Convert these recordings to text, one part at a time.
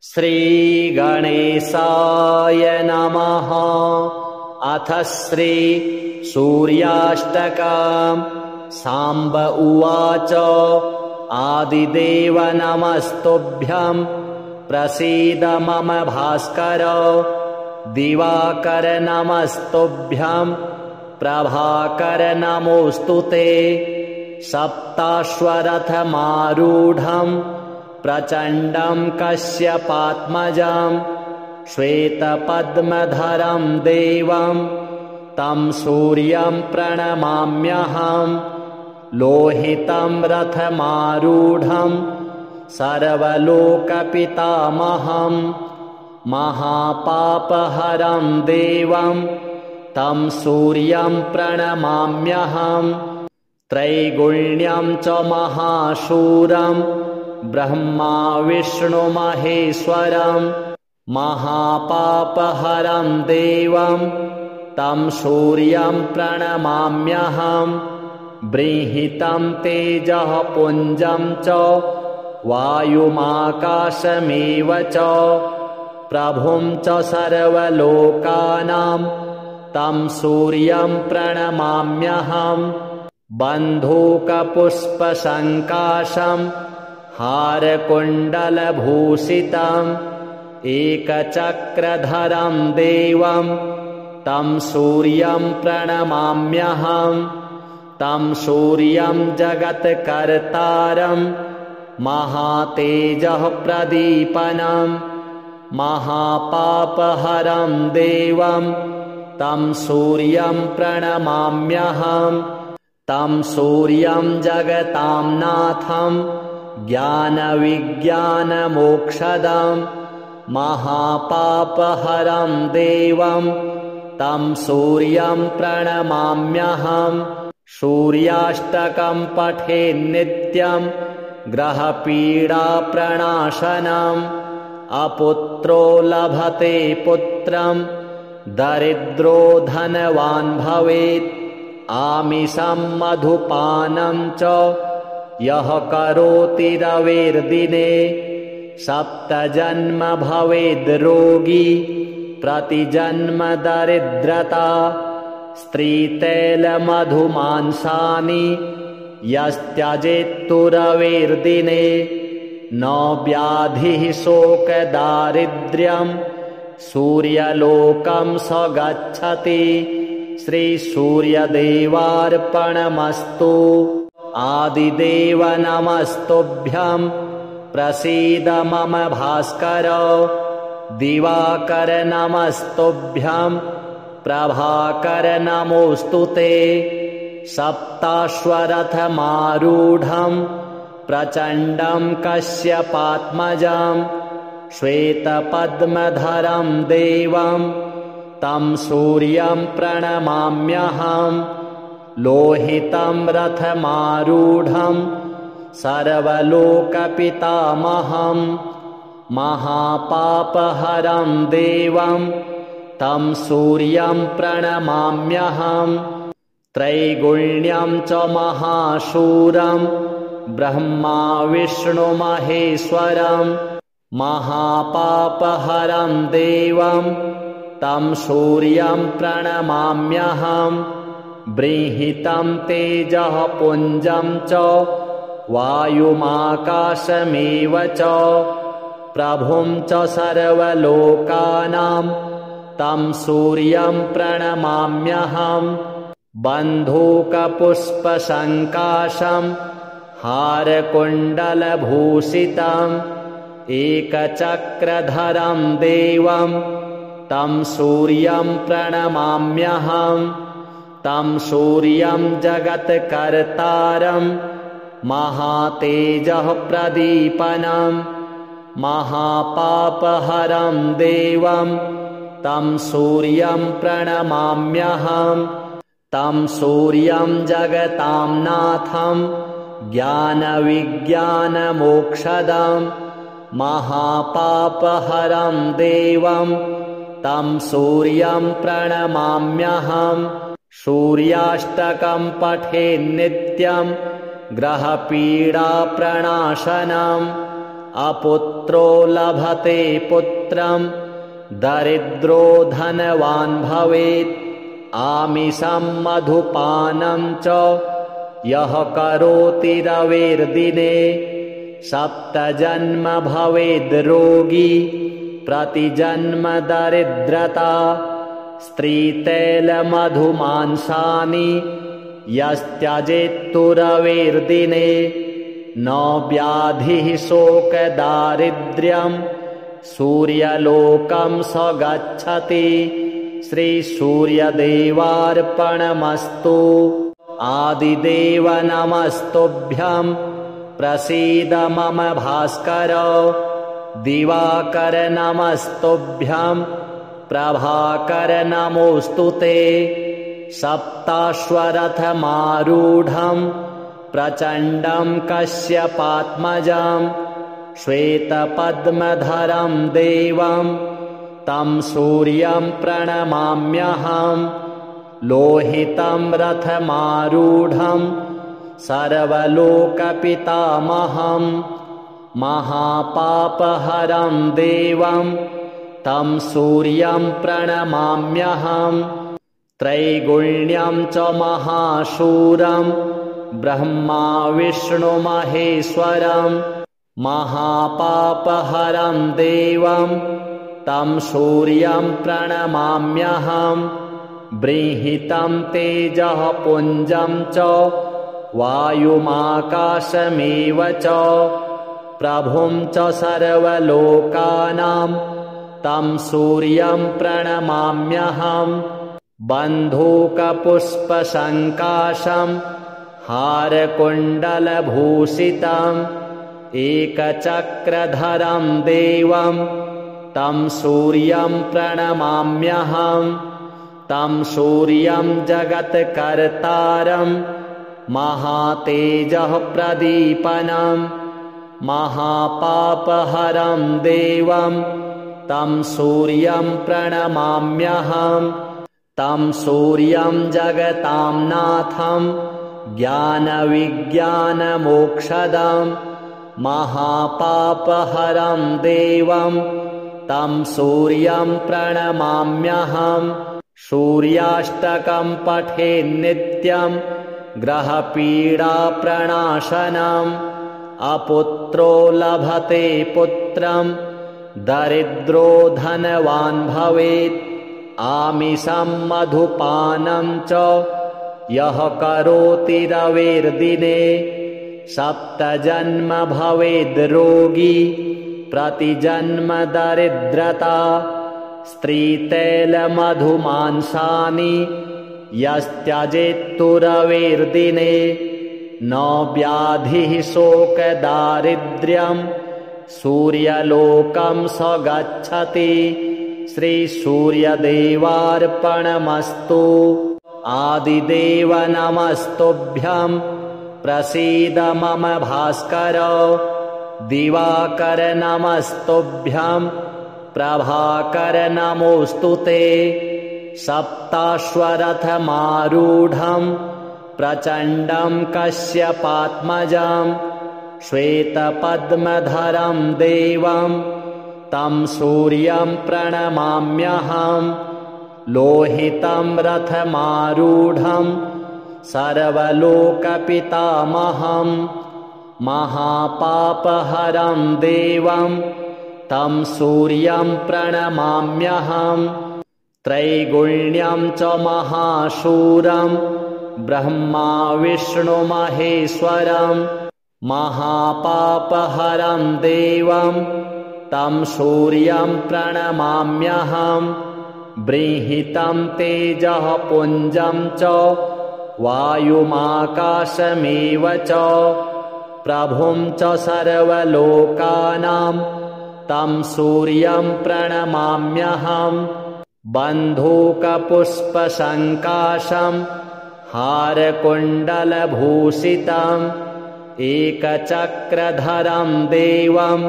श्रीगणेशाय नमः। अथ श्री सूर्याष्टकम्। साम्ब उवाच आदिदेव नमस्तुभ्यं प्रसीद मम भास्कर। दिवाकर नमस्तुभ्यं प्रभाकर नमोऽस्तुते। सप्ताश्वरथमारूढं प्रचण्डं कश्यपात्मजं श्वेतपद्मधरं देवं तं सूर्यं प्रणमाम्यहम्। लोहितं रथमारूढं सर्वलोकपितामहं महापापहरं देवं तं सूर्यं प्रणमाम्यहम्। त्रैगुण्यं च महाशूरं ब्रह्मा विष्णुमहेश्वरं महापापहरं देवं तं सूर्यं प्रणमाम्यहम्। बृंहितं तेजः पुञ्जं च वायुमाकाशमेव च प्रभुं च सर्वलोकानां तं सूर्यं प्रणमाम्यहम्। बन्धूकपुष्पसङ्काशं हारकुण्डलभूषितम् एकचक्रधरं देवं तं सूर्यं प्रणमाम्यहम्। तं सूर्यं जगत्कर्तारं महातेजः प्रदीपनं महापापहरं देवं तं सूर्यं प्रणमाम्यहम्। तं सूर्यं जगतां नाथं ज्ञानविज्ञानमोक्षदं महापापहरं देवं तं सूर्यं प्रणमाम्यहम्। सूर्याष्टकं पठेन्नित्यं ग्रहपीडाप्रणाशनम्। अपुत्रो लभते पुत्रं दरिद्रो धनवान् भवेत्। आमिषं मधुपानं च यः करोति रविर्दिने 7 जन्म भवेद् रोगी प्रतिजन्म दरिद्रता। स्त्रीतैलमधुमांसानि यस्त्यजेत्तु रविर्दिने न व्याधिः शोकदारिद्र्यं सूर्यलोकं स गच्छति। श्रीसूर्यदेवार्पणमस्तु। आदिदेव नमस्तुभ्यं प्रसीद मम भास्कर। दिवाकर नमस्तुभ्यं प्रभाकर नमोऽस्तुते। सप्ताश्वरथमारूढं प्रचण्डं कश्यपात्मजं श्वेतपद्मधरं देवं तं सूर्यं प्रणमाम्यहम्। लोहितं रथमारूढं सर्वलोकपितामहं महापापहरं देवं तं सूर्यं प्रणमाम्यहम्। त्रैगुण्यं च महाशूरं ब्रह्मा विष्णुमहेश्वरं महापापहरं देवं तं सूर्यं प्रणमाम्यहम्। बृंहितं तेजः पुञ्जं च वायुमाकाशमेव च प्रभुं च सर्वलोकानां तं सूर्यं प्रणमाम्यहम्। बन्धूकपुष्पसङ्काशं हारकुण्डलभूषितम् एकचक्रधरं देवं तं सूर्यं प्रणमाम्यहम्। तं सूर्यं जगत्कर्तारं महातेजः प्रदीपनं महापापहरं देवं तं सूर्यं प्रणमाम्यहम्। तं सूर्यं जगतां नाथं ज्ञानविज्ञानमोक्षदं महापापहरं देवं तं सूर्यं प्रणमाम्यहम्। सूर्याष्टकं पठेन्नित्यं ग्रहपीडाप्रणाशनम्। अपुत्रो लभते पुत्रं दरिद्रो धनवान् भवेत् आमिषं मधुपानं च यः करोति रविर्दिने सप्तजन्म भवेद् रोगी प्रतिजन्म दरिद्रता स्त्रीतैलमधुमांसानि यस्त्यजेत्तु रविर्दिने न व्याधिः शोकदारिद्र्यं सूर्यलोकं स गच्छति श्रीसूर्यदेवार्पणमस्तु। आदिदेव नमस्तुभ्यं प्रसीद मम भास्कर दिवाकर नमस्तुभ्यं प्रभाकर नमोऽस्तु ते। सप्ताश्वरथमारूढं प्रचण्डं कश्यपात्मजं श्वेतपद्मधरं देवं तं सूर्यं प्रणमाम्यहं। लोहितं रथमारूढं सर्वलोकपितामहं महापापहरं देवं तं सूर्यं प्रणमाम्यहं। त्रैगुण्यं च महाशूरं ब्रह्मा विष्णुमहेश्वरं महापापहरं देवं तं सूर्यं प्रणमाम्यहं। बृंहितं तेजः पुञ्जं च वायुमाकाशमेव च प्रभुं च सर्वलोकानां तं सूर्यं प्रणमाम्यहं। बन्धूकपुष्पसङ्काशं हारकुण्डलभूषितम् एकचक्रधरं देवं तं सूर्यं प्रणमाम्यहं। तं सूर्यं जगत्कर्तारं महातेजः प्रदीपनं महापापहरं देवं तं सूर्यं प्रणमाम्यहं। तं सूर्यं जगतां नाथं ज्ञानविज्ञानमोक्षदं महापापहरं देवं तं सूर्यं प्रणमाम्यहं। सूर्याष्टकं पठेन्नित्यं ग्रहपीडाप्रणाशनम् अपुत्रो लभते पुत्रं दरिद्रो धनवान् भवेत् आमिषं मधुपानं च यः करोति रविर्दिने सप्तजन्म भवेद् रोगी प्रतिजन्म दरिद्रता स्त्रीतैलमधुमांसानि यस्त्यजेत्तु रविर्दिने न व्याधिः शोकदारिद्र्यं सूर्यलोकं स गच्छति श्रीसूर्यदेवार्पणमस्तु। आदिदेव नमस्तुभ्यं प्रसीद मम भास्कर दिवाकर नमस्तुभ्यं प्रभाकर नमोऽस्तु ते। सप्ताश्वरथमारूढं प्रचण्डं कश्यपात्मजं श्वेतपद्मधरं देवं तं सूर्यं प्रणमाम्यहं। लोहितं रथमारूढं सर्वलोकपितामहं महापापहरं देवं तं सूर्यं प्रणमाम्यहं। त्रैगुण्यं च महाशूरं ब्रह्मा विष्णुमहेश्वरं महापापहरं देवं तं सूर्यं प्रणमाम्यहं। बृंहितं तेजः पुञ्जं च वायुमाकाशमेव च प्रभुं च सर्वलोकानां तं सूर्यं प्रणमाम्यहं। बन्धूकपुष्पसङ्काशं हारकुण्डलभूषितम् एकचक्रधरं देवं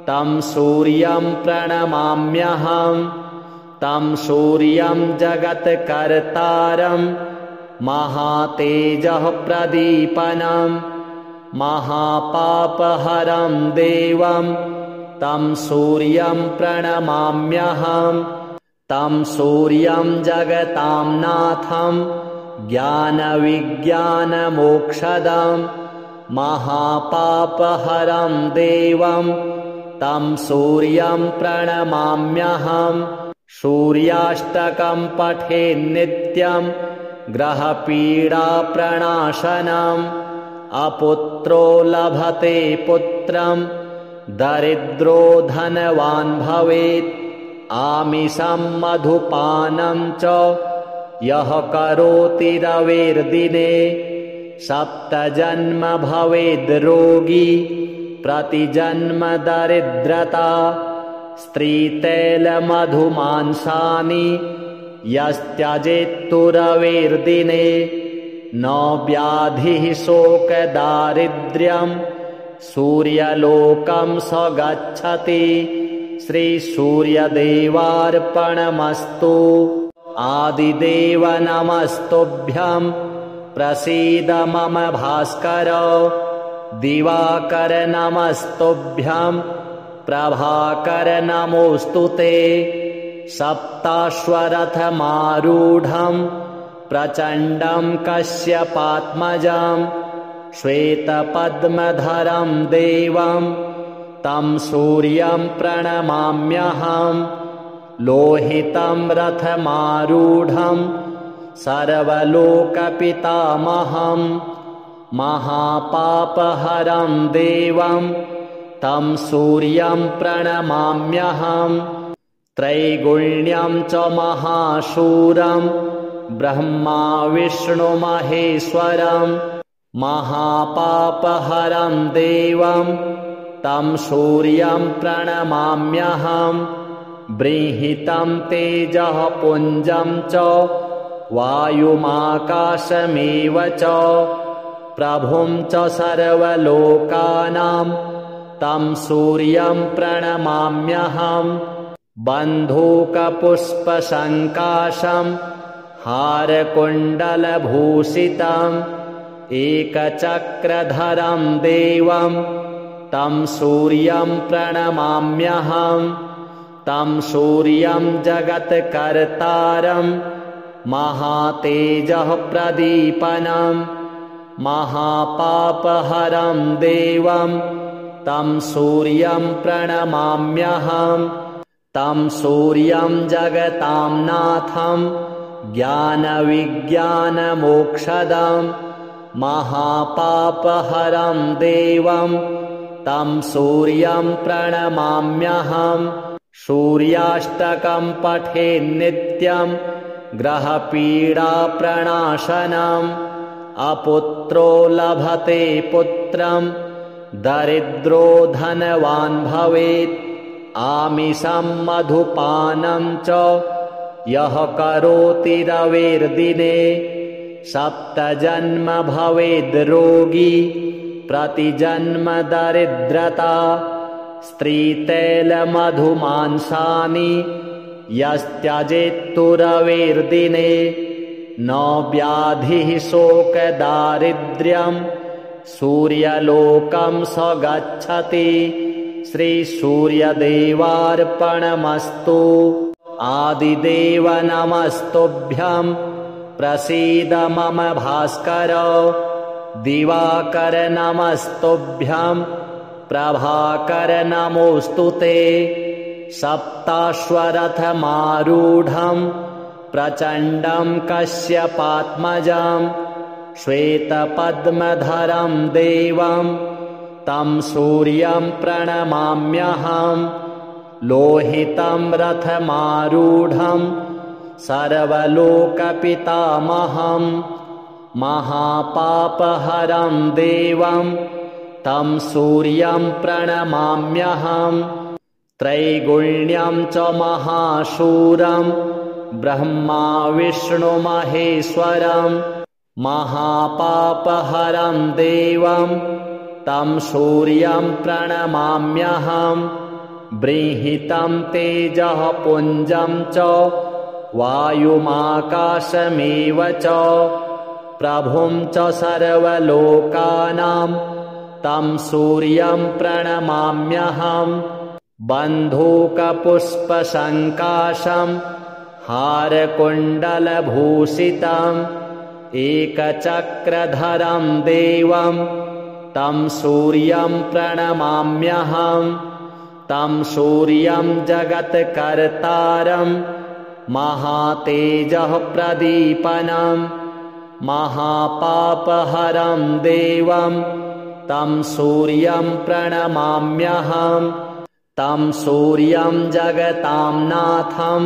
तं सूर्यं प्रणमाम्यहं। तं सूर्यं जगत्कर्तारं महातेजः प्रदीपनं महापापहरं देवं तं सूर्यं प्रणमाम्यहम् तं सूर्यं जगतां नाथं ज्ञानविज्ञानमोक्षदं महापापहरं देवं तं सूर्यं प्रणमाम्यहम् सूर्याष्टकं पठेन्नित्यं ग्रहपीडाप्रणाशनम् अपुत्रो लभते पुत्रं दरिद्रो धनवान् भवेत् आमिषं मधुपानं च यः करोति रविर्दिने सप्तजन्म भवेद् रोगी प्रतिजन्म दरिद्रता स्त्रीतैलमधुमांसानि यस्त्यजेत्तु रविर्दिने न व्याधिः शोकदारिद्र्यं सूर्यलोकं स गच्छति श्रीसूर्यदेवार्पणमस्तु आदिदेव नमस्तुभ्यं प्रसीद मम भास्कर दिवाकर नमस्तुभ्यं प्रभाकर नमोऽस्तु ते सप्ताश्वरथमारूढं प्रचण्डं कश्यपात्मजं श्वेतपद्मधरं देवं तं सूर्यं प्रणमाम्यहम् लोहितं रथमारूढं सर्वलोकपितामहं महापापहरं देवं तं सूर्यं प्रणमाम्यहम् त्रैगुण्यं च महाशूरं ब्रह्मा विष्णुमहेश्वरं महापापहरं देवं तं सूर्यं प्रणमाम्यहम् बृंहितं तेजः पुञ्जं च वायुमाकाशमेव च प्रभुं च सर्वलोकानां तं सूर्यं प्रणमाम्यहम् बन्धूकपुष्पसङ्काशं हारकुण्डलभूषितम् एकचक्रधरं देवं तं सूर्यं प्रणमाम्यहम् तं सूर्यं जगत्कर्तारं महातेजः प्रदीपनं महापापहरं देवं तं सूर्यं प्रणमाम्यहम् तं सूर्यं जगतां नाथं ज्ञानविज्ञानमोक्षदं महापापहरं देवं तं सूर्यं प्रणमाम्यहम् सूर्याष्टकं पठेन्नित्यं ग्रहपीडाप्रणाशनम् अपुत्रो लभते पुत्रं दरिद्रो धनवान् भवेत् आमिषं मधुपानं च यः करोति रविर्दिने सप्तजन्म भवेद् रोगी प्रतिजन्म दरिद्रता स्त्रीतैलमधुमांसानि यस्त्यजेत्तु रविर्दिने न व्याधिः शोकदारिद्र्यं सूर्यलोकं स गच्छति श्रीसूर्यदेवार्पणमस्तु आदिदेव नमस्तुभ्यं प्रसीद मम भास्कर दिवाकर नमस्तुभ्यं प्रभाकर नमोऽस्तु ते सप्ताश्वरथमारूढं प्रचण्डं कश्यपात्मजं श्वेतपद्मधरं देवं तं सूर्यं प्रणमाम्यहम् लोहितं रथमारूढं सर्वलोकपितामहं महापापहरं देवं तं सूर्यं प्रणमाम्यहम् त्रैगुण्यं च महाशूरं ब्रह्मा विष्णुमहेश्वरं महापापहरं देवं तं सूर्यं प्रणमाम्यहम् बृंहितं तेजः पुञ्जं च वायुमाकाशमेव च प्रभुं च सर्वलोकानां तं सूर्यं प्रणमाम्यहम् बन्धूकपुष्पसङ्काशं हारकुण्डलभूषितम् एकचक्रधरं देवं तं सूर्यं प्रणमाम्यहम् तं सूर्यं जगत्कर्तारं महातेजः प्रदीपनं महापापहरं देवं तं सूर्यं प्रणमाम्यहम् तं सूर्यं जगतां नाथं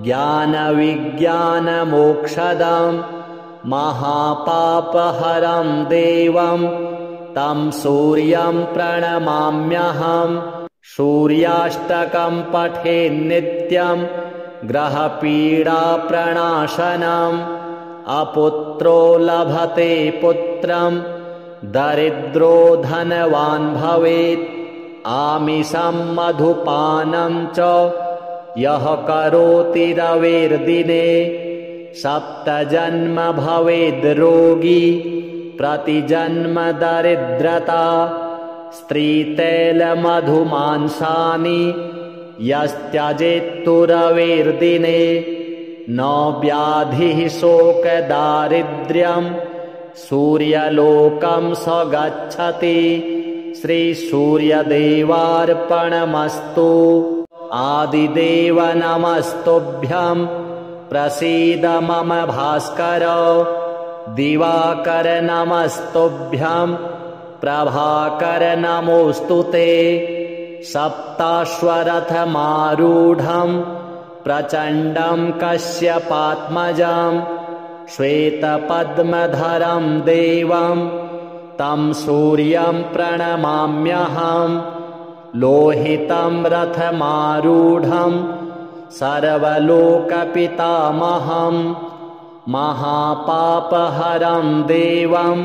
ज्ञानविज्ञानमोक्षदं महापापहरं देवं तं सूर्यं प्रणमाम्यहम् सूर्याष्टकं पठेन्नित्यं ग्रहपीडाप्रणाशनम् अपुत्रो लभते पुत्रं दरिद्रो धनवान् भवेत् आमिषं मधुपानं च यः करोति रविर्दिने सप्तजन्म भवेद् रोगी प्रतिजन्म दरिद्रता स्त्रीतैलमधुमांसानि यस्त्यजेत्तु रविर्दिने न व्याधिः शोकदारिद्र्यं सूर्यलोकं स गच्छति श्रीसूर्यदेवार्पणमस्तु आदिदेव नमस्तुभ्यं प्रसीद मम भास्कर दिवाकर नमस्तुभ्यं प्रभाकर नमोऽस्तु ते सप्ताश्वरथमारूढं प्रचण्डं कश्यपात्मजं श्वेतपद्मधरं देवं तं सूर्यं प्रणमाम्यहम् लोहितं रथमारूढं सर्वलोकपितामहं महापापहरं देवं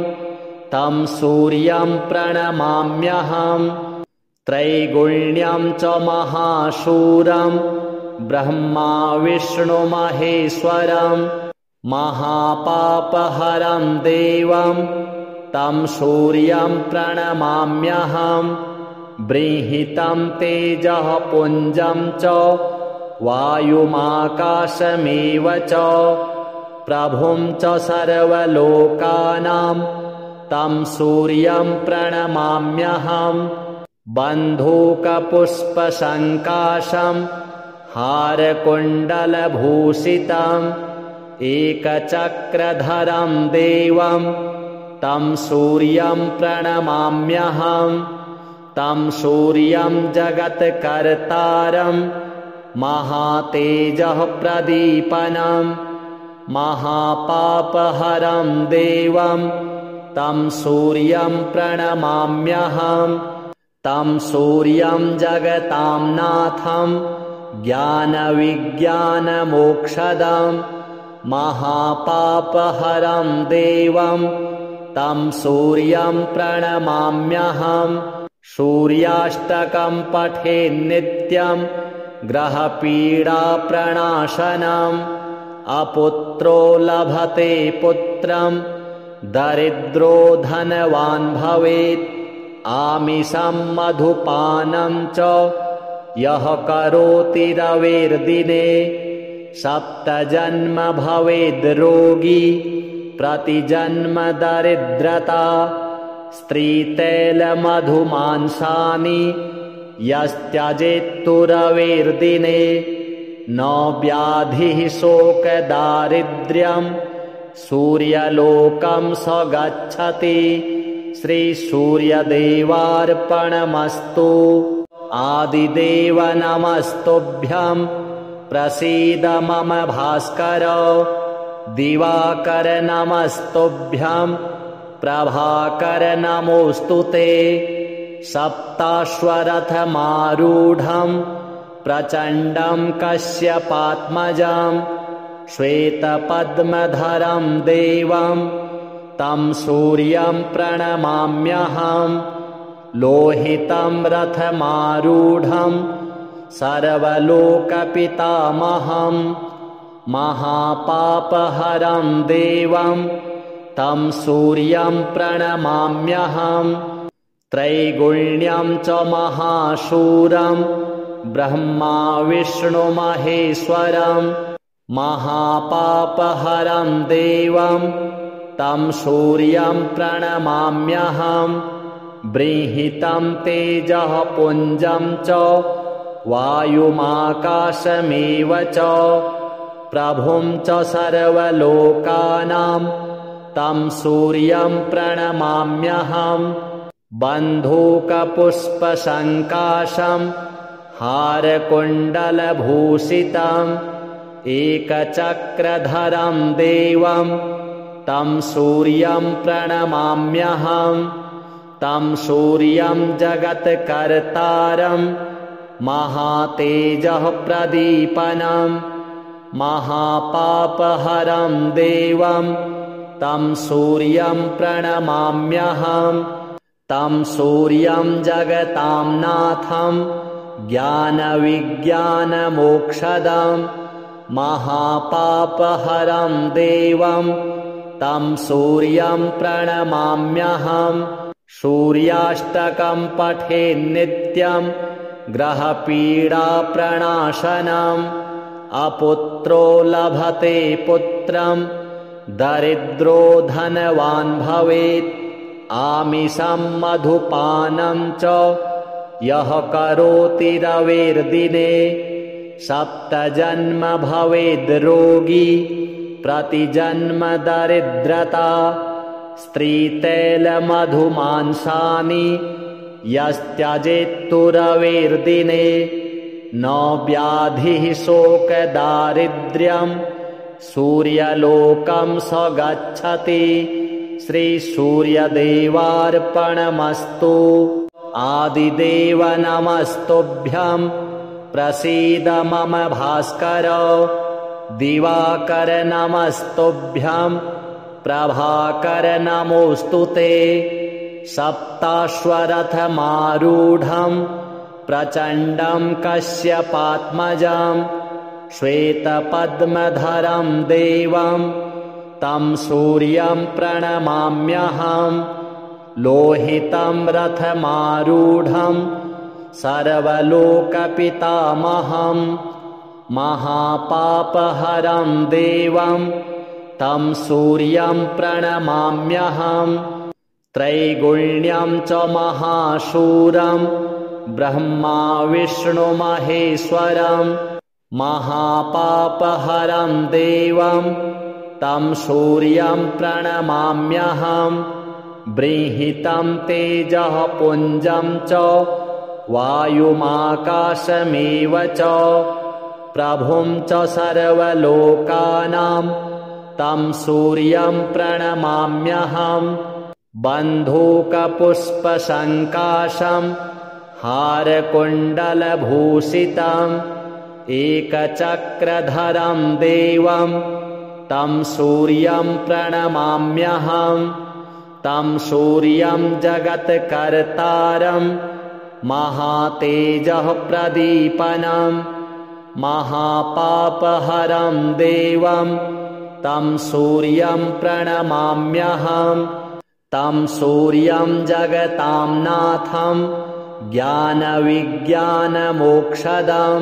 तं सूर्यं प्रणमाम्यहम् त्रैगुण्यं च महाशूरं ब्रह्मा विष्णुमहेश्वरं महापापहरं देवं तं सूर्यं प्रणमाम्यहम् बृंहितं तेजः पुञ्जं च वायुमाकाशमेव च प्रभुं च सर्वलोकानां तं सूर्यं प्रणमाम्यहम् बन्धूकपुष्पसङ्काशं हारकुण्डलभूषितम् एकचक्रधरं देवं तं सूर्यं प्रणमाम्यहम् तं सूर्यं जगत्कर्तारं महातेजः प्रदीपनं महापापहरं देवं तं सूर्यं प्रणमाम्यहम् तं सूर्यं जगतां नाथं ज्ञानविज्ञानमोक्षदं महापापहरं देवं तं सूर्यं प्रणमाम्यहम् सूर्याष्टकं पठेन्नित्यं ग्रहपीडाप्रणाशनम् अपुत्रो लभते पुत्रं दरिद्रो धनवान् भवेत् आमिषं मधुपानं च यः करोति रविर्दिने सप्तजन्म भवेद् रोगी प्रतिजन्म दरिद्रता स्त्रीतैलमधुमांसानि यस्त्यजेत्तु रविर्दिने न व्याधिः शोकदारिद्र्यं सूर्यलोकं स गच्छति श्रीसूर्यदेवार्पणमस्तु आदिदेव नमस्तुभ्यं प्रसीद मम भास्कर दिवाकर नमस्तुभ्यं प्रभाकर नमोऽस्तु ते सप्ताश्वरथमारूढं प्रचण्डं कश्यपात्मजं श्वेतपद्मधरं देवं तं सूर्यं प्रणमाम्यहम् लोहितं रथमारूढं सर्वलोकपितामहं महापापहरं देवं तं सूर्यं प्रणमाम्यहम् त्रैगुण्यं च महाशूरं ब्रह्मा विष्णुमहेश्वरं महापापहरं देवं तं सूर्यं प्रणमाम्यहं बृंहितं तेजः पुञ्जं च वायुमाकाशमेव च प्रभुं च सर्वलोकानां तं सूर्यं प्रणमाम्यहं बन्धूकपुष्पसङ्काशं हारकुण्डलभूषितम् एकचक्रधरं देवं तं सूर्यं प्रणमाम्यहं तं सूर्यं जगत्कर्तारं महातेजः प्रदीपनं महापापहरं देवं तं सूर्यं प्रणमाम्यहं तं सूर्यं जगतां नाथं ज्ञानविज्ञानमोक्षदं महापापहरं देवं तं सूर्यं प्रणमाम्यहं सूर्याष्टकं पठेन्नित्यं ग्रहपीडाप्रणाशनम् अपुत्रो लभते पुत्रं दरिद्रो धनवान् भवेत् आमिषं मधुपानं च यः करोति रविर्दिने सप्तजन्म भवेद् रोगी प्रतिजन्म दरिद्रता स्त्रीतैलमधुमांसानि यस्त्यजेत्तु रविर्दिने न व्याधिः शोकदारिद्र्यं सूर्यलोकं स गच्छति श्रीसूर्यदेवार्पणमस्तु आदिदेव नमस्तुभ्यं प्रसीद मम भास्कर दिवाकर नमस्तुभ्यं प्रभाकर नमोऽस्तुते सप्ताश्वरथमारूढं प्रचण्डं कश्यपात्मजं श्वेतपद्मधरं देवं तं सूर्यं प्रणमाम्यहं लोहितं रथमारूढं सर्वलोकपितामहं महापापहरं देवं तं सूर्यं प्रणमाम्यहं त्रैगुण्यं च महाशूरं ब्रह्मा विष्णुमहेश्वरं महापापहरं देवं तं सूर्यं प्रणमाम्यहं बृंहितं तेजः पुञ्जं च वायुमाकाशमेव च प्रभुं च सर्वलोकानां तं सूर्यं प्रणमाम्यहं बन्धूकपुष्पसङ्काशं हारकुण्डलभूषितम् एकचक्रधरं देवं तं सूर्यं प्रणमाम्यहं तं सूर्यं जगत्कर्तारं महातेजः प्रदीपनं महापापहरं देवं तं सूर्यं प्रणमाम्यहं तं सूर्यं जगतां नाथं ज्ञानविज्ञानमोक्षदं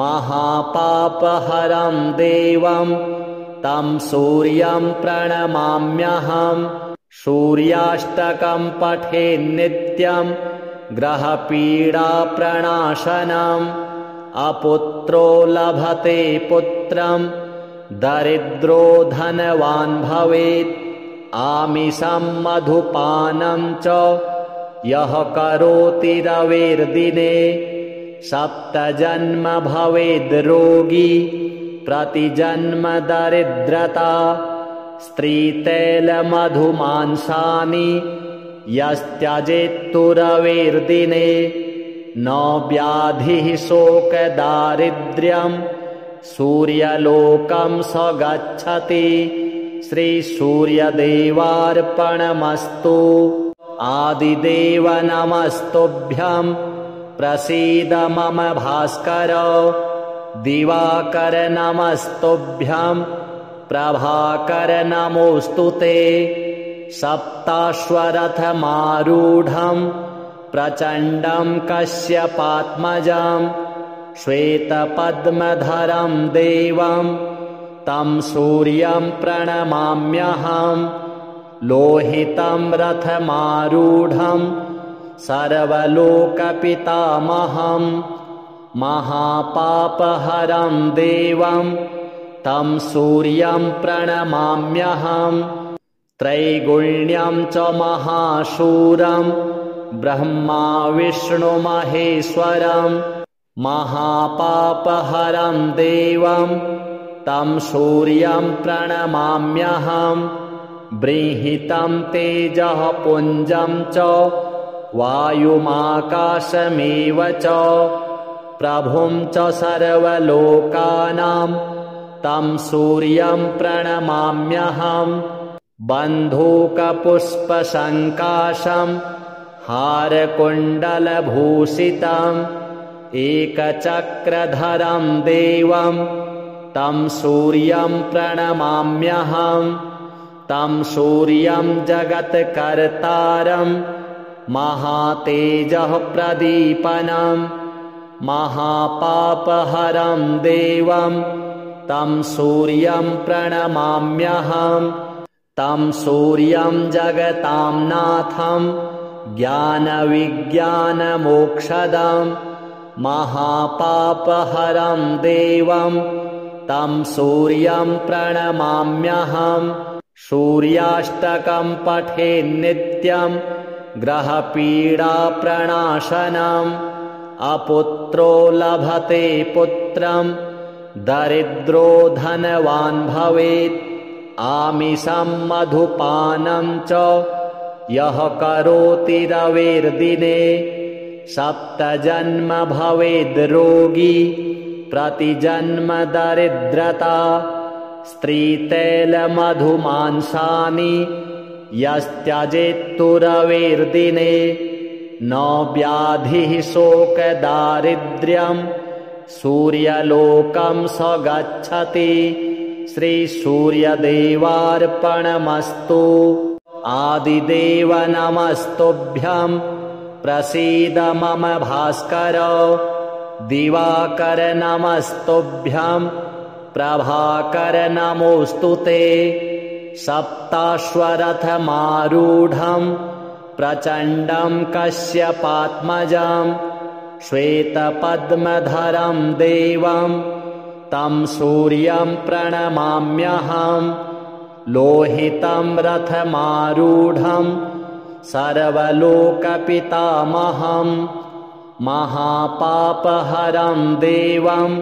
महापापहरं देवं तं सूर्यं प्रणमाम्यहं सूर्याष्टकं पठेन्नित्यं ग्रहपीडाप्रणाशनम् अपुत्रो लभते पुत्रं दरिद्रो धनवान् भवेत् आमिषं मधुपानं च यः करोति रविर्दिने सप्तजन्म भवेद् रोगी प्रतिजन्म दरिद्रता स्त्रीतैलमधुमांसानि यस्त्यजेत्तु रविर्दिने न व्याधिः शोकदारिद्र्यं सूर्यलोकं स गच्छति श्रीसूर्यदेवार्पणमस्तु आदिदेव नमस्तुभ्यं प्रसीद मम भास्कर दिवाकर नमस्तुभ्यं प्रभाकर नमोऽस्तुते सप्ताश्वरथमारूढं प्रचण्डं कश्यपात्मजं श्वेतपद्मधरं देवं तं सूर्यं प्रणमाम्यहं लोहितं रथमारूढं सर्वलोकपितामहं महापापहरं देवं तं सूर्यं प्रणमाम्यहं त्रैगुण्यं च महाशूरं ब्रह्मा विष्णुमहेश्वरं महापापहरं देवं तं सूर्यं प्रणमाम्यहं बृंहितं तेजः पुञ्जं च वायुमाकाशमेव च प्रभुं च सर्वलोकानां तं सूर्यं प्रणमाम्यहं बन्धूकपुष्पसङ्काशं हारकुण्डलभूषितम् एकचक्रधरं देवं तं सूर्यं प्रणमाम्यहं तं सूर्यं जगत्कर्तारं महातेजः प्रदीपनं महापापहरं देवं तं सूर्यं प्रणमाम्यहं तं सूर्यं जगतां नाथं ज्ञानविज्ञानमोक्षदं महापापहरं देवं तं सूर्यं प्रणमाम्यहं सूर्याष्टकं पठेन्नित्यं ग्रहपीडाप्रणाशनम् अपुत्रो लभते पुत्रं दरिद्रो धनवान् भवेत् आमिषं मधुपानं च यः करोति रविर्दिने सप्तजन्म भवेद् रोगी प्रतिजन्म दरिद्रता स्त्रीतैलमधुमांसानि यस्त्यजेत्तु रविर्दिने न व्याधिः शोकदारिद्र्यं सूर्यलोकं स गच्छति श्रीसूर्यदेवार्पणमस्तु आदिदेव नमस्तुभ्यं प्रसीद मम भास्कर दिवाकर नमस्तुभ्यं प्रभाकर नमोऽस्तुते सप्ताश्वरथमारूढं प्रचण्डं कश्यपात्मजं श्वेतपद्मधरं देवं तं सूर्यं प्रणमाम्यहं लोहितं रथमारूढं सर्वलोकपितामहं महापापहरं देवं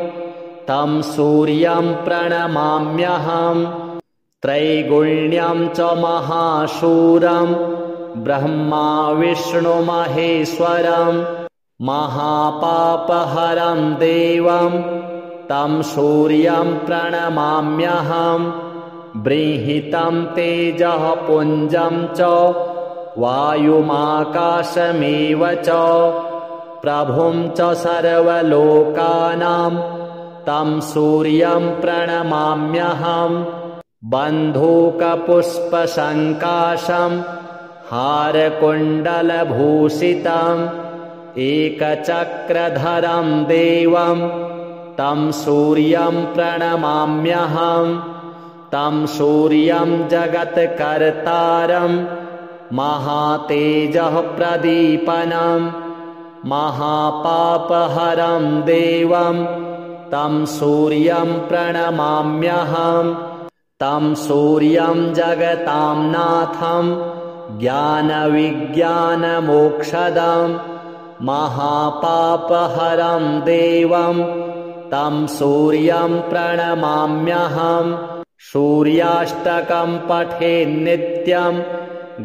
तं सूर्यं प्रणमाम्यहं त्रैगुण्यं च महाशूरं ब्रह्मा विष्णुमहेश्वरं महापापहरं देवं तं सूर्यं प्रणमाम्यहं बृंहितं तेजः पुञ्जं च वायुमाकाशमेव च प्रभुं च सर्वलोकानां तं सूर्यं प्रणमाम्यहं बन्धूकपुष्पसङ्काशं हारकुण्डलभूषितम् एकचक्रधरं देवं तं सूर्यं प्रणमाम्यहं तं सूर्यं जगत्कर्तारं महातेजः प्रदीपनं महापापहरं देवं तं सूर्यं प्रणमाम्यहं तं सूर्यं जगतां नाथं ज्ञानविज्ञानमोक्षदं महापापहरं देवं तं सूर्यं प्रणमाम्यहं सूर्याष्टकं पठेन्नित्यं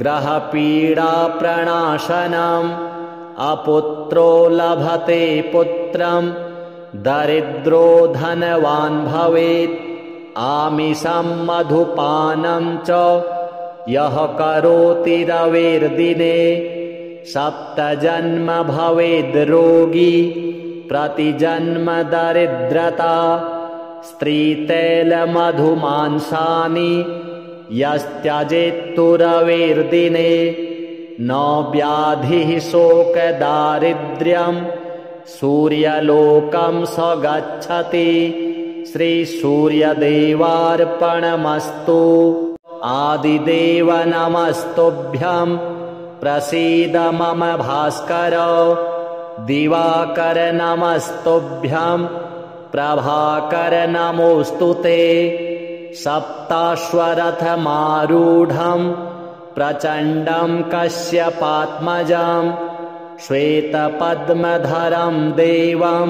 ग्रहपीडाप्रणाशनम् अपुत्रो लभते पुत्रं दरिद्रो धनवान् भवेत् आमिषं मधुपानं च यः करोति रविर्दिने सप्तजन्म भवेद् रोगी प्रतिजन्म दरिद्रता स्त्रीतैलमधुमांसानि यस्त्यजेत्तु रविर्दिने न व्याधिः शोकदारिद्र्यम् सूर्यलोकं स गच्छति। श्रीसूर्यदेवार्पणमस्तु। आदिदेव नमस्तुभ्यं प्रसीद मम भास्कर। दिवाकर नमस्तुभ्यं प्रभाकर नमोऽस्तु ते। सप्ताश्वरथमारूढं प्रचण्डं कश्यपात्मजं श्वेतपद्मधरं देवं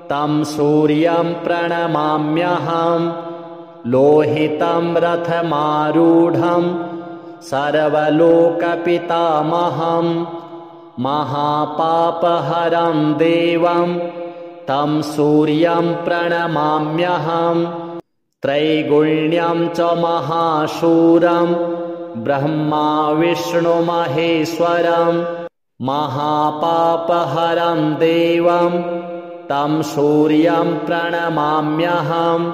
तं सूर्यं प्रणमाम्यहम्। लोहितं रथमारूढं सर्वलोकपितामहं महापापहरं देवं तं सूर्यं प्रणमाम्यहम्। त्रैगुण्यं च महाशूरं ब्रह्मा विष्णुमहेश्वरं महापापहरं देवं तं सूर्यं प्रणमाम्यहम्।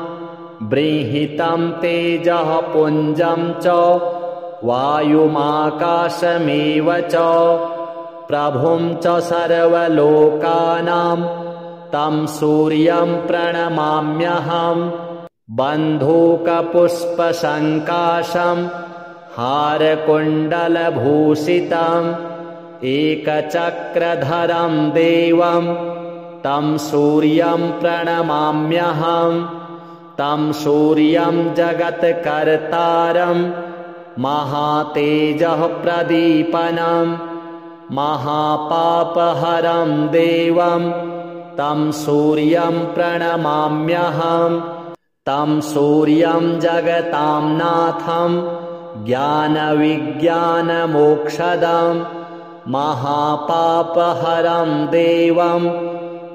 बृंहितं तेजः पुञ्जं च वायुमाकाशमेव च प्रभुं च सर्वलोकानां तं सूर्यं प्रणमाम्यहम्। बन्धूकपुष्पसङ्काशं हारकुण्डलभूषितम् एकचक्रधरं देवं तं सूर्यं प्रणमाम्यहम्। तं सूर्यं जगत्कर्तारं महातेजः प्रदीपनं महापापहरं देवं तं सूर्यं प्रणमाम्यहम्। तं सूर्यं जगतां नाथं ज्ञानविज्ञानमोक्षदं महापापहरं देवं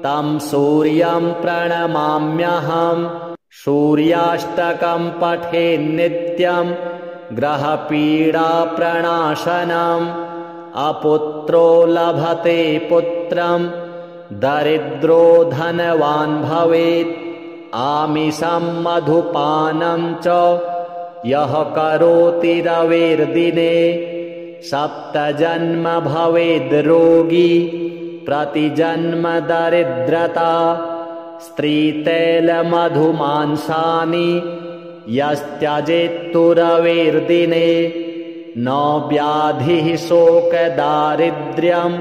तं सूर्यं प्रणमाम्यहम्। सूर्याष्टकं पठेन्नित्यं ग्रहपीडाप्रणाशनम् अपुत्रो लभते पुत्रं दरिद्रो धनवान् भवेत्। आमिषं मधुपानं च यः करोति रविर्दिने 7 जन्म भवेद् रोगी प्रतिजन्म दरिद्रता। स्त्रीतैलमधुमांसानि यस्त्यजेत्तु रविर्दिने न व्याधिः शोकदारिद्र्यं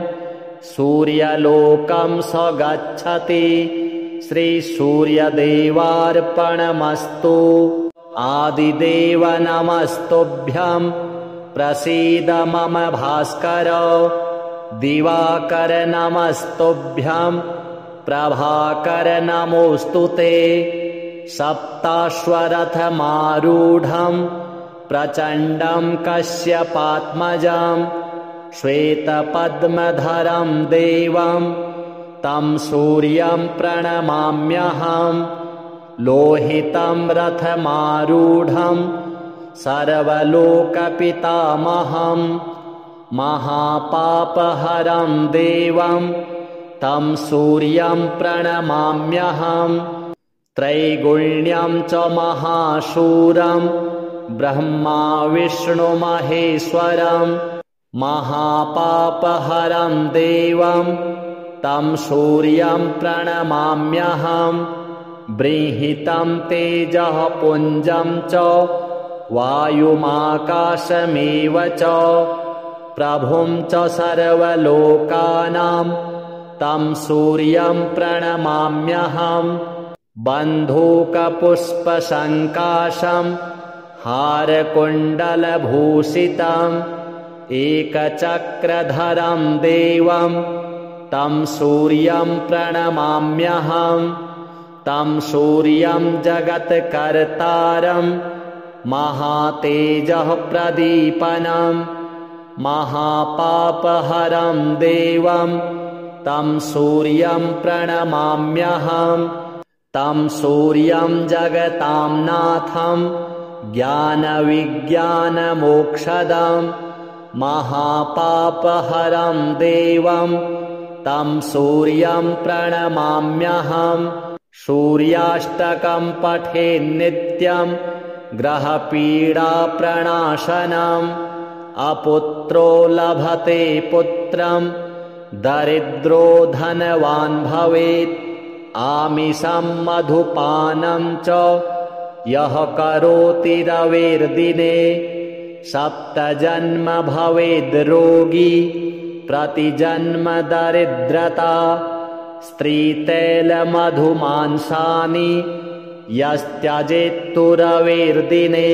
सूर्यलोकं स गच्छति। श्रीसूर्यदेवार्पणमस्तु। आदिदेव नमस्तुभ्यं प्रसीद मम भास्कर। दिवाकर नमस्तुभ्यं प्रभाकर नमोऽस्तु ते। सप्ताश्वरथमारूढं प्रचण्डं कश्यपात्मजं श्वेतपद्मधरं देवं तं सूर्यं प्रणमाम्यहम्। लोहितं रथमारूढं सर्वलोकपितामहं महापापहरं देवं तं सूर्यं प्रणमाम्यहम्। त्रैगुण्यं च महाशूरं ब्रह्मा विष्णुमहेश्वरं महापापहरं देवं तं सूर्यं प्रणमाम्यहम्। बृंहितं तेजः पुञ्जं च वायुमाकाशमेव च प्रभुं च सर्वलोकानां तं सूर्यं प्रणमाम्यहम्। बन्धूकपुष्पसङ्काशं हारकुण्डलभूषितम् एकचक्रधरं देवं तं सूर्यं प्रणमाम्यहम्। तं सूर्यं जगत्कर्तारं महातेजः प्रदीपनं महापापहरं देवं तं सूर्यं प्रणमाम्यहम्। तं सूर्यं जगतां नाथं ज्ञानविज्ञानमोक्षदं महापापहरं देवं तं सूर्यं प्रणमाम्यहम्। सूर्याष्टकं पठेन्नित्यं ग्रहपीडाप्रणाशनम् अपुत्रो लभते पुत्रं दरिद्रो धनवान् भवेत् आमिषं मधुपानं च यः करोति रविर्दिने सप्तजन्म भवेद् रोगी प्रतिजन्म दरिद्रता स्त्रीतैलमधुमांसानि यस्त्यजेत्तु रविर्दिने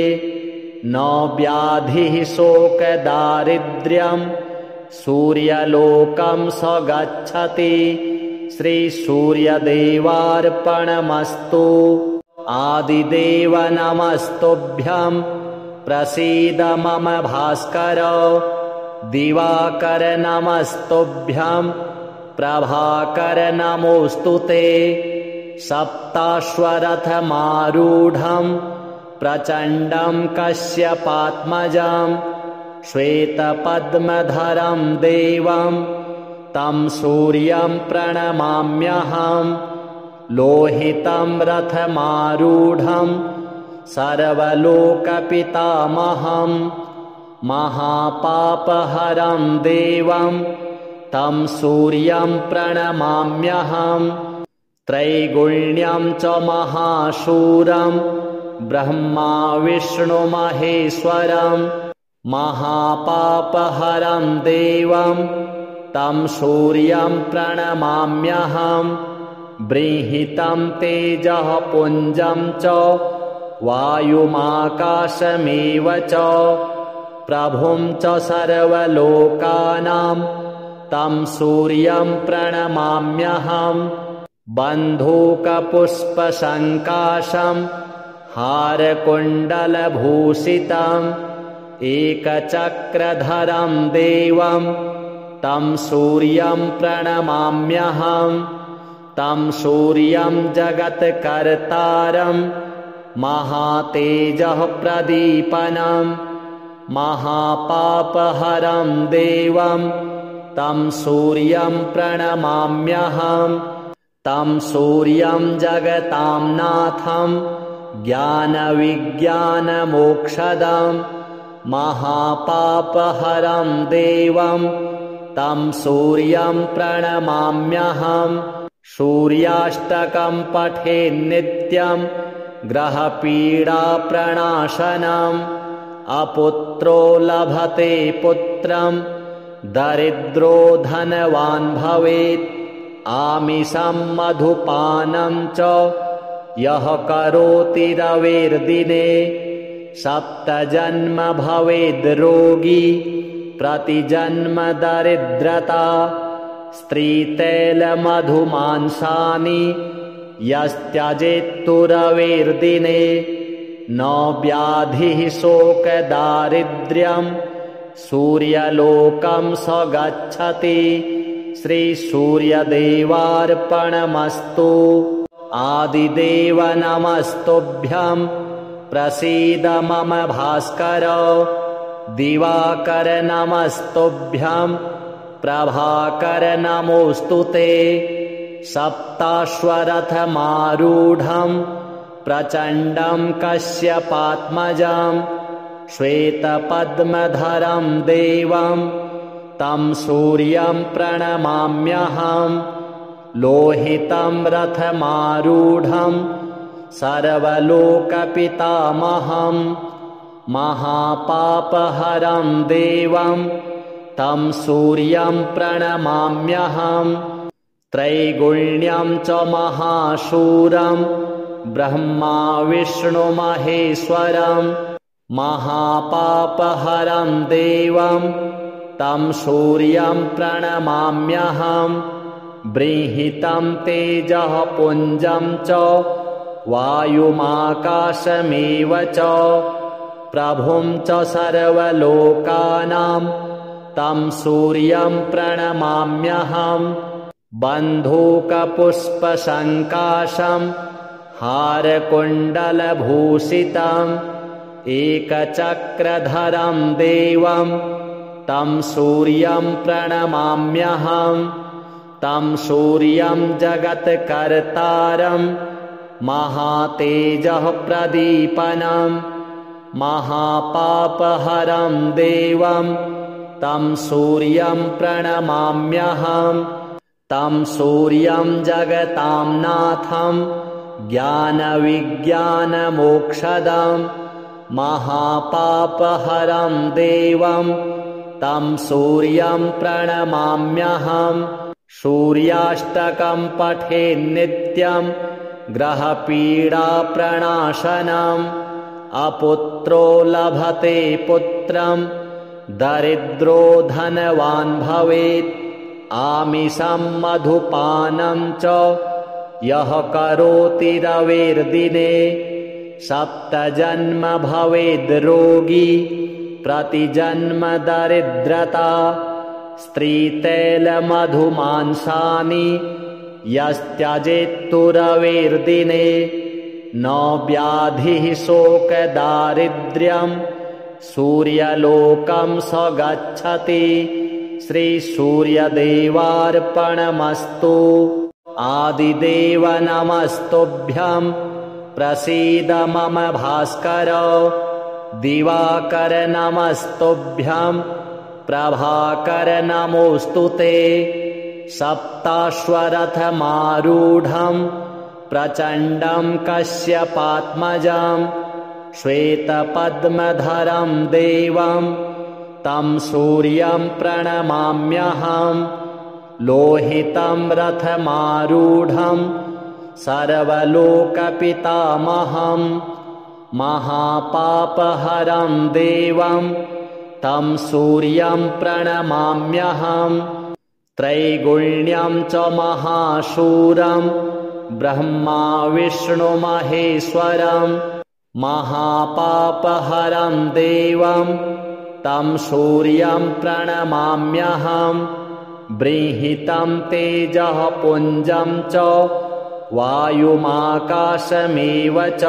न व्याधिः शोकदारिद्र्यं सूर्यलोकं स गच्छति श्रीसूर्यदेवार्पणमस्तु। आदिदेव नमस्तुभ्यं प्रसीद मम भास्कर दिवाकर नमस्तुभ्यं प्रभाकर नमोऽस्तु ते। सप्ताश्वरथमारूढं प्रचण्डं कश्यपात्मजं श्वेतपद्मधरं देवं तं सूर्यं प्रणमाम्यहम्। लोहितं रथमारूढं सर्वलोकपितामहं महापापहरं देवं तं सूर्यं प्रणमाम्यहम्। त्रैगुण्यं च महाशूरं ब्रह्मा विष्णुमहेश्वरं महापापहरं देवं तं सूर्यं प्रणमाम्यहम्। बृंहितं तेजः पुञ्जं च वायुमाकाशमेव च प्रभुं च सर्वलोकानां तं सूर्यं प्रणमाम्यहम्। बन्धूकपुष्पसङ्काशं हारकुण्डलभूषितम् एकचक्रधरं देवं तं सूर्यं प्रणमाम्यहम्। तं सूर्यं जगत्कर्तारं महातेजः प्रदीपनं महापापहरं देवं तं सूर्यं प्रणमाम्यहम्। तं सूर्यं जगतां नाथं ज्ञानविज्ञानमोक्षदं महापापहरं देवं तं सूर्यं प्रणमाम्यहम्। सूर्याष्टकं पठेन्नित्यं ग्रहपीडाप्रणाशनम् अपुत्रो लभते पुत्रं दरिद्रो धनवान् भवेत् आमिषं मधुपानं च यः करोति रविर्दिने सप्तजन्म भवेद् रोगी प्रतिजन्म दरिद्रता स्त्रीतैलमधुमांसानि यस्त्यजेत्तु रविर्दिने न व्याधिः शोकदारिद्र्यं सूर्यलोकं स गच्छति श्रीसूर्यदेवार्पणमस्तु। आदिदेव नमस्तुभ्यं प्रसीद मम भास्कर दिवाकर नमस्तुभ्यं प्रभाकर नमोऽस्तु ते। सप्ताश्वरथमारूढं प्रचण्डं कश्यपात्मजं श्वेतपद्मधरं देवं तं सूर्यं प्रणमाम्यहम्। लोहितं रथमारूढं सर्वलोकपितामहं महापापहरं देवं तं सूर्यं प्रणमाम्यहम्। त्रैगुण्यं च महाशूरं ब्रह्मा विष्णुमहेश्वरं महापापहरं देवं तं सूर्यं प्रणमाम्यहम्। बृंहितं तेजः पुञ्जं च वायुमाकाशमेव च प्रभुं च सर्वलोकानां तं सूर्यं प्रणमाम्यहम्। बन्धूकपुष्पसङ्काशं हारकुण्डलभूषितम् एकचक्रधरं देवं तं सूर्यं प्रणमाम्यहम्। तं सूर्यं जगत्कर्तारं महातेजः प्रदीपनं महापापहरं देवं तं सूर्यं प्रणमाम्यहम् तं सूर्यं जगतां नाथं ज्ञानविज्ञानमोक्षदं महापापहरं देवं तं सूर्यं प्रणमाम्यहम् सूर्याष्टकं पठेन्नित्यं ग्रहपीडाप्रणाशनम् अपुत्रो लभते पुत्रं दरिद्रो धनवान् भवेत् आमिषं मधुपानं च यः करोति रविर्दिने सप्तजन्म भवेद् रोगी प्रतिजन्म दरिद्रता स्त्रीतैलमधुमांसानि यस्त्यजेत्तु रविर्दिने न व्याधिः शोकदारिद्र्यं सूर्यलोकं स गच्छति श्रीसूर्यदेवार्पणमस्तु आदिदेव नमस्तुभ्यं प्रसीद मम भास्कर दिवाकर नमस्तुभ्यं प्रभाकर नमोऽस्तु ते सप्ताश्वरथमारूढं प्रचण्डं कश्यपात्मजं श्वेतपद्मधरं देवं तं सूर्यं प्रणमाम्यहम् लोहितं रथमारूढं सर्वलोकपितामहं महापापहरं देवं तं सूर्यं प्रणमाम्यहम् त्रैगुण्यं च महाशूरं ब्रह्मा विष्णुमहेश्वरं महापापहरं देवं तं सूर्यं प्रणमाम्यहम् बृंहितं तेजः पुञ्जं च वायुमाकाशमेव च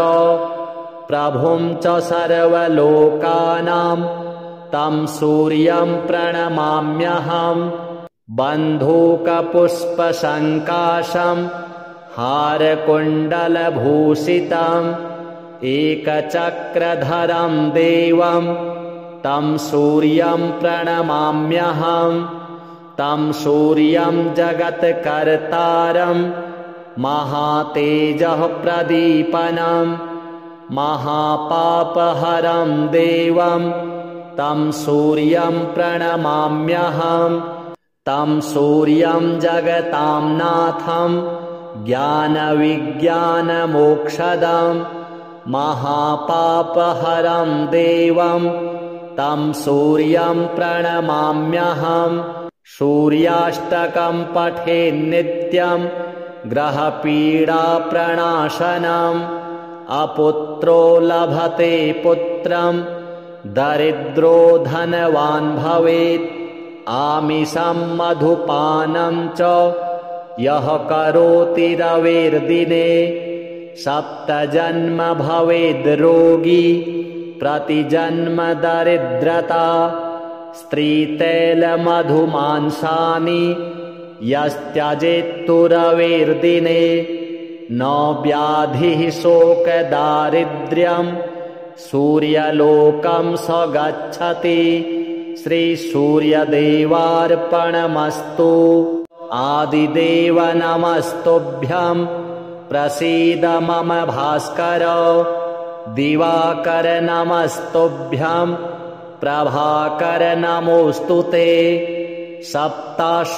प्रभुं च सर्वलोकानां तं सूर्यं प्रणमाम्यहम् बन्धूकपुष्पसङ्काशं हारकुण्डलभूषितम् एकचक्रधरं देवं तं सूर्यं प्रणमाम्यहम् तं सूर्यं जगत्कर्तारं महातेजः प्रदीपनं महापापहरं देवं तं सूर्यं प्रणमाम्यहम् तं सूर्यं जगतां नाथं ज्ञानविज्ञानमोक्षदं महापापहरं देवं तं सूर्यं प्रणमाम्यहम् सूर्याष्टकं पठेन्नित्यं ग्रहपीडाप्रणाशनम् अपुत्रो लभते पुत्रं दरिद्रो धनवान् भवेत् आमिषं मधुपानं च यः करोति रविर्दिने सप्तजन्म भवेद् रोगी प्रतिजन्म दरिद्रता स्त्रीतैलमधुमांसानि यस्त्यजेत्तु रविर्दिने न व्याधिः शोकदारिद्र्यं सूर्यलोकं स गच्छति श्रीसूर्यदेवार्पणमस्तु आदिदेव नमस्तुभ्यं प्रसीद मम भास्कर दिवाकर नमस्तुभ्यं प्रभाकर नमोऽस्तु ते सप्ताश्वरथमारूढं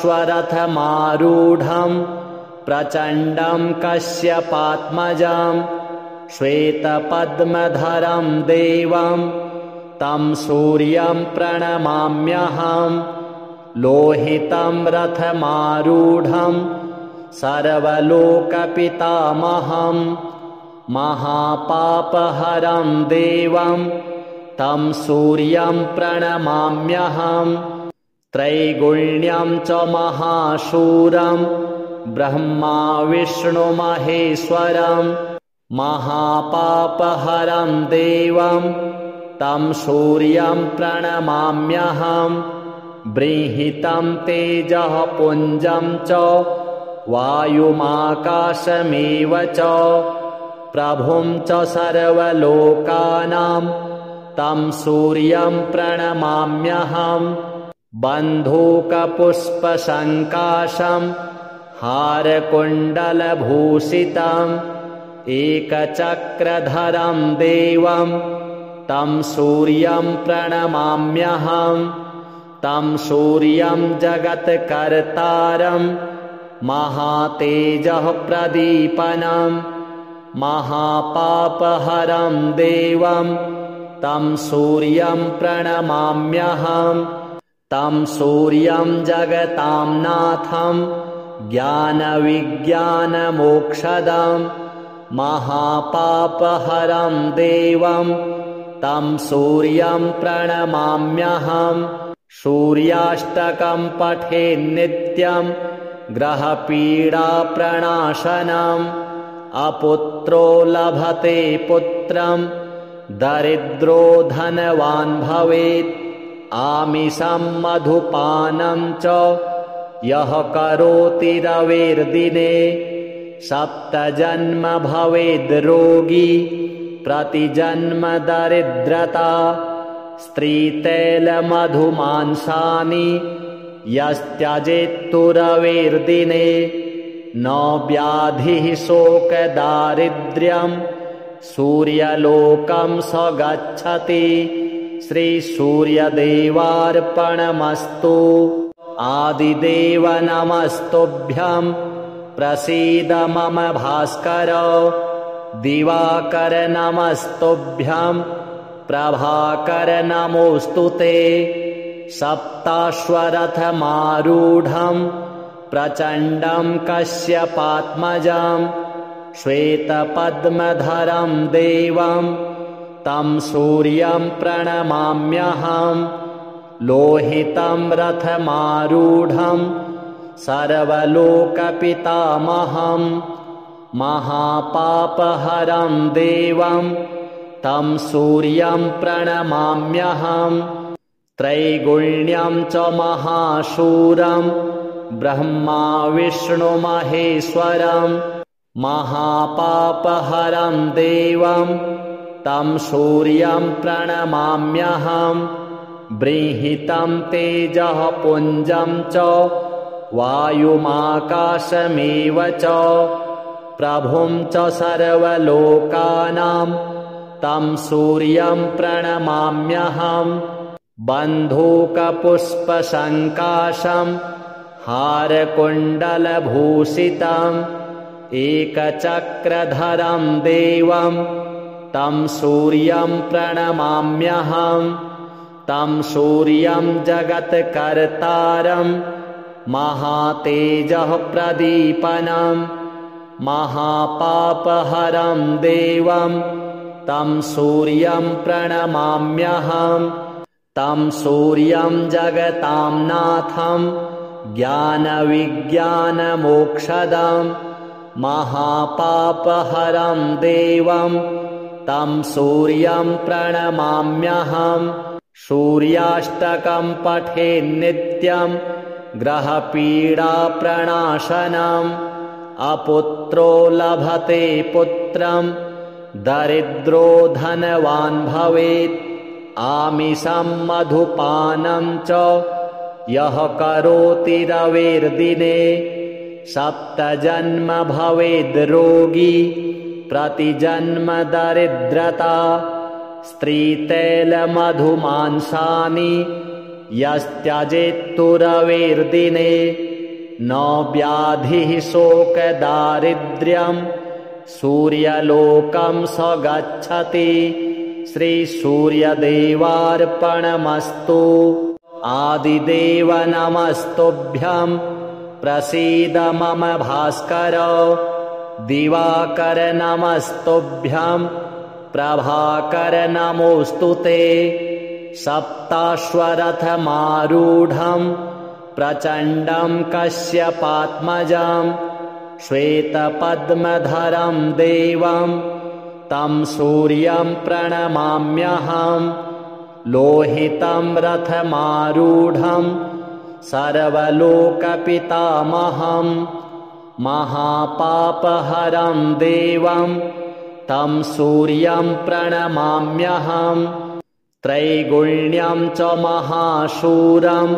प्रचण्डं कश्यपात्मजं श्वेतपद्मधरं देवं तं सूर्यं प्रणमाम्यहम् लोहितं रथमारूढं सर्वलोकपितामहं महापापहरं देवं तं सूर्यं प्रणमाम्यहम् त्रैगुण्यं च महाशूरं ब्रह्मा विष्णुमहेश्वरं महापापहरं देवं तं सूर्यं प्रणमाम्यहम् बृंहितं तेजः पुञ्जं च वायुमाकाशमेव च प्रभुं च सर्वलोकानां तं सूर्यं प्रणमाम्यहम् बन्धूकपुष्पसङ्काशं हारकुण्डलभूषितम् एकचक्रधरं देवं तं सूर्यं प्रणमाम्यहम् तं सूर्यं जगत्कर्तारं महातेजः प्रदीपनं महापापहरं देवं तं सूर्यं प्रणमाम्यहम् तं सूर्यं जगतां नाथं ज्ञानविज्ञानमोक्षदं महापापहरं देवं तं सूर्यं प्रणमाम्यहम् सूर्याष्टकं पठेन्नित्यं ग्रहपीडाप्रणाशनम् अपुत्रो लभते पुत्रं दरिद्रो धनवान् भवेत् आमिषं मधुपानं च यः करोति रविर्दिने 7 जन्म भवेद् रोगी प्रतिजन्म दरिद्रता स्त्रीतैलमधुमांसानि यस्त्यजेत्तु रविर्दिने न व्याधिः शोकदारिद्र्यं सूर्यलोकं स गच्छति श्रीसूर्यदेवार्पणमस्तु आदिदेव नमस्तुभ्यं प्रसीद मम भास्कर दिवाकर नमस्तुभ्यं प्रभाकर नमोऽस्तुते सप्ताश्वरथमारूढं प्रचण्डं कश्यपात्मजं श्वेतपद्मधरं देवं तं सूर्यं प्रणमाम्यहम् लोहितं रथमारूढं सर्वलोकपितामहं महापापहरं देवं तं सूर्यं प्रणमाम्यहम् त्रैगुण्यं च महाशूरं ब्रह्मा विष्णुमहेश्वरं महापापहरं देवं तं सूर्यं प्रणमाम्यहम् बृंहितं तेजः पुञ्जं च वायुमाकाशमेव च प्रभुं च सर्वलोकानां तं सूर्यं प्रणमाम्यहम् बन्धूकपुष्पसङ्काशं हारकुण्डलभूषितम् एकचक्रधरं देवं तं सूर्यं प्रणमाम्यहम् तं सूर्यं जगत्कर्तारं महातेजः प्रदीपनं महापापहरं देवं तं सूर्यं प्रणमाम्यहम् तं सूर्यं जगतां नाथं ज्ञानविज्ञानमोक्षदं महापापहरं देवं तं सूर्यं प्रणमाम्यहम् सूर्याष्टकं पठेन्नित्यं ग्रहपीडाप्रणाशनम् अपुत्रो लभते पुत्रं दरिद्रो धनवान् भवेत् आमिषं मधुपानं च यः करोति रविर्दिने 7 जन्म भवेद् रोगी प्रतिजन्म दरिद्रता स्त्रीतैलमधुमांसानि यस्त्यजेत्तु रविर्दिने न व्याधिः शोकदारिद्र्यं सूर्यलोकं स गच्छति श्रीसूर्यदेवार्पणमस्तु आदिदेव नमस्तुभ्यं प्रसीद मम भास्कर दिवाकर नमस्तुभ्यं प्रभाकर नमोऽस्तुते सप्ताश्वरथमारूढं प्रचण्डं कश्यपात्मजं श्वेतपद्मधरं देवं तं सूर्यं प्रणमाम्यहम् लोहितं रथमारूढं सर्वलोकपितामहं महापापहरं देवं तं सूर्यं प्रणमाम्यहम् त्रैगुण्यं च महाशूरं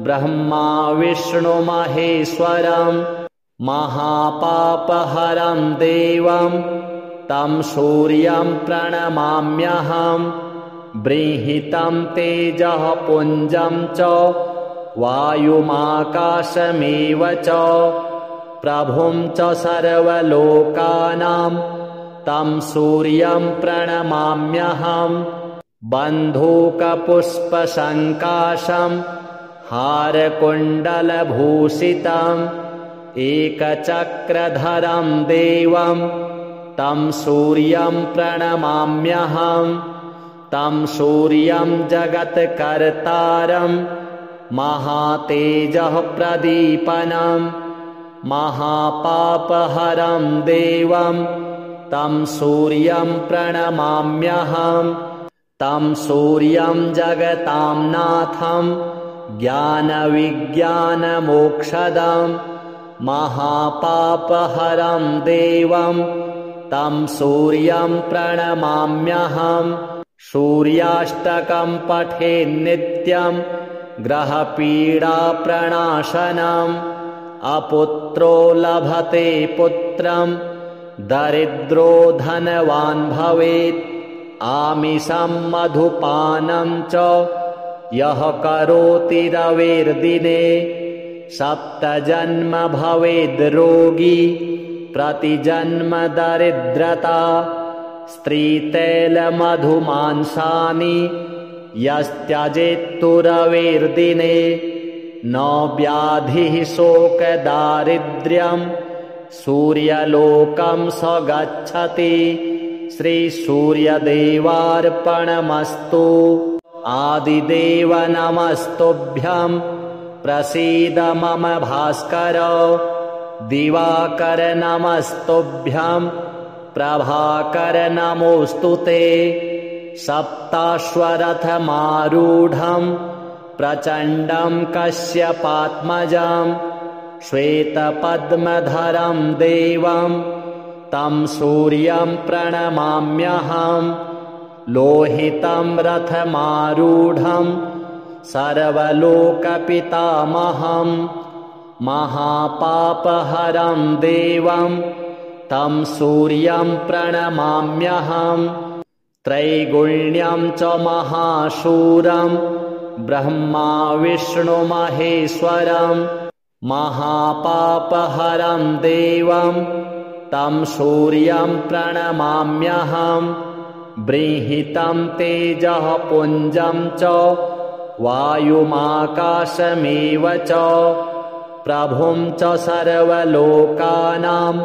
ब्रह्मा विष्णुमहेश्वरं महापापहरं देवं तं सूर्यं प्रणमाम्यहं बृंहितं तेजः पुञ्जं च वायुमाकाशमेव च प्रभुं च सर्वलोकानां तं सूर्यं प्रणमाम्यहं बन्धूकपुष्पसङ्काशं हारकुण्डलभूषितम् एकचक्रधरं देवं तं सूर्यं प्रणमाम्यहं तं सूर्यं जगत्कर्तारं महातेजः प्रदीपनं महापापहरं देवं तं सूर्यं प्रणमाम्यहं तं सूर्यं जगतां नाथं ज्ञानविज्ञानमोक्षदं महापापहरं देवं तं सूर्यं प्रणमाम्यहं सूर्याष्टकं पठेन्नित्यं ग्रहपीडाप्रणाशनम् अपुत्रो लभते पुत्रं दरिद्रो धनवान् भवेत् आमिषं मधुपानं च यः करोति रविर्दिने सप्तजन्म भवेद् रोगी प्रतिजन्म दरिद्रता स्त्रीतैलमधुमांसानि यस्त्यजेत्तु रविर्दिने न व्याधिः शोकदारिद्र्यं सूर्यलोकं स गच्छति श्रीसूर्यदेवार्पणमस्तु आदिदेव नमस्तुभ्यं प्रसीद मम भास्कर दिवाकर नमस्तुभ्यं प्रभाकर नमोऽस्तु ते सप्ताश्वरथमारूढं प्रचण्डं कश्यपात्मजं श्वेतपद्मधरं देवं तं सूर्यं प्रणमाम्यहं लोहितं रथमारूढं सर्वलोकपितामहं महापापहरं देवं तं सूर्यं प्रणमाम्यहं त्रैगुण्यं च महाशूरं ब्रह्मा विष्णुमहेश्वरं महापापहरं देवं तं सूर्यं प्रणमाम्यहं बृंहितं तेजः पुञ्जं च वायुमाकाशमेव च प्रभुं च सर्वलोकानां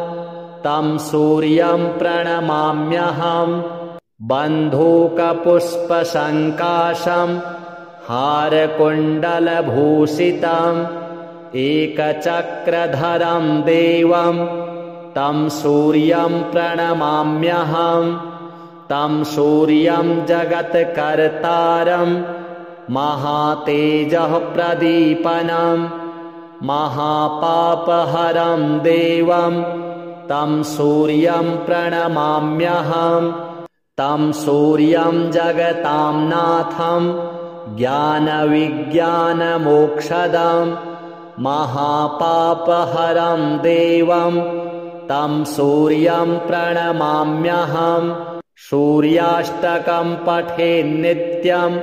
तं सूर्यं प्रणमाम्यहं बन्धूकपुष्पसङ्काशं हारकुण्डलभूषितम् एकचक्रधरं देवं तं सूर्यं प्रणमाम्यहं तं सूर्यं जगत्कर्तारं महातेजः प्रदीपनं महापापहरं देवं तं सूर्यं प्रणमाम्यहं तं सूर्यं जगतां नाथं ज्ञानविज्ञानमोक्षदं महापापहरं देवं तं सूर्यं प्रणमाम्यहं सूर्याष्टकं पठेन्नित्यं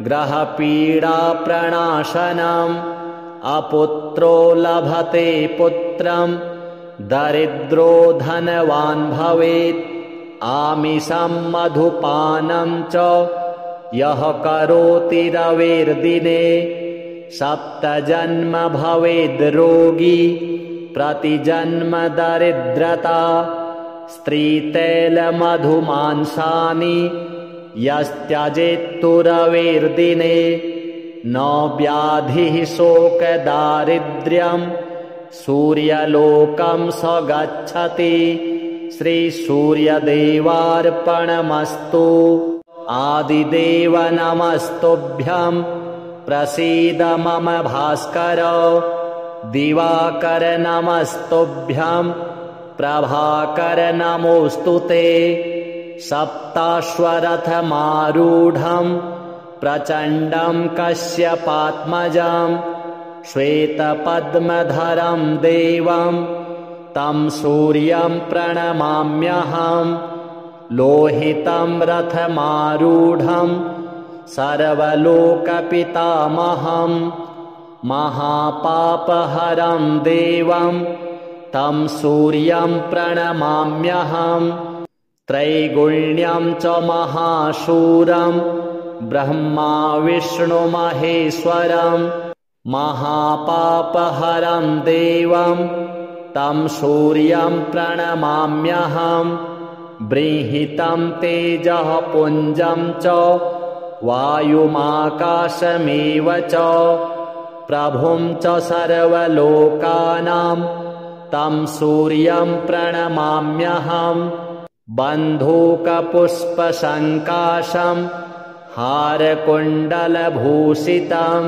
ग्रहपीडाप्रणाशनम् अपुत्रो लभते पुत्रं दरिद्रो धनवान् भवेत् आमिषं मधुपानं च यः करोति रविर्दिने सप्तजन्म भवेद् रोगी प्रतिजन्म दरिद्रता स्त्रीतैलमधुमांसानि यस्त्यजेत्तु रविर्दिने न व्याधिः शोकदारिद्र्यं सूर्यलोकं स गच्छति श्रीसूर्यदेवार्पणमस्तु आदिदेव नमस्तुभ्यं प्रसीद मम भास्कर दिवाकर नमस्तुभ्यं प्रभाकर नमोऽस्तु ते सप्ताश्वरथमारूढम् प्रचण्डं कश्यपात्मजम् श्वेतपद्मधरं देवं तं सूर्यं प्रणमाम्यहम् लोहितं रथमारूढं सर्वलोकपितामहम् महापापहरं देवं तं सूर्यं प्रणमाम्यहम् त्रैगुण्यं च महाशूरं ब्रह्मा विष्णुमहेश्वरं महापापहरं देवं तं सूर्यं प्रणमाम्यहम् बृंहितं तेजः पुञ्जं च वायुमाकाशमेव च प्रभुं च सर्वलोकानां तं सूर्यं प्रणमाम्यहम् बन्धूकपुष्पसङ्काशं हारकुण्डलभूषितम्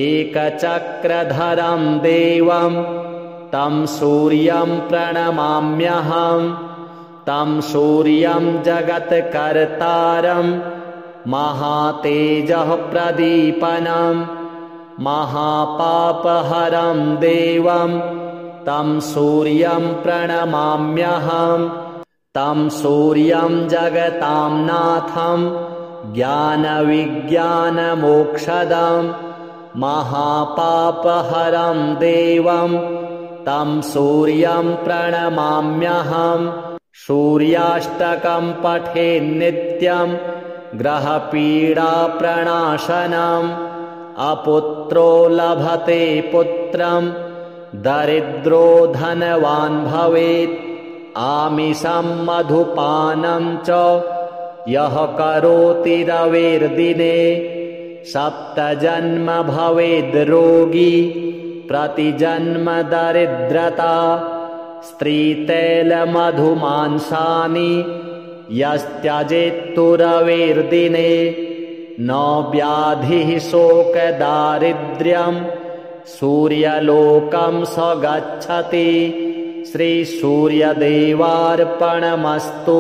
एकचक्रधरं देवं तं सूर्यं प्रणमाम्यहम् तं सूर्यं जगत्कर्तारं महातेजः प्रदीपनं महापापहरं देवं तं सूर्यं प्रणमाम्यहम् तं सूर्यं जगतां नाथं ज्ञानविज्ञानमोक्षदं महापापहरं देवं तं सूर्यं प्रणमाम्यहम् सूर्याष्टकं पठेन्नित्यं ग्रहपीडाप्रणाशनम् अपुत्रो लभते पुत्रं दरिद्रो धनवान् भवेत् आमिषं मधुपानं च यः करोति रविर्दिने सप्तजन्म भवेद् रोगी प्रतिजन्म दरिद्रता स्त्रीतैलमधुमांसानि यस्त्यजेत्तु रविर्दिने न व्याधिः शोकदारिद्र्यं सूर्यलोकं स गच्छति। श्रीसूर्यदेवार्पणमस्तु।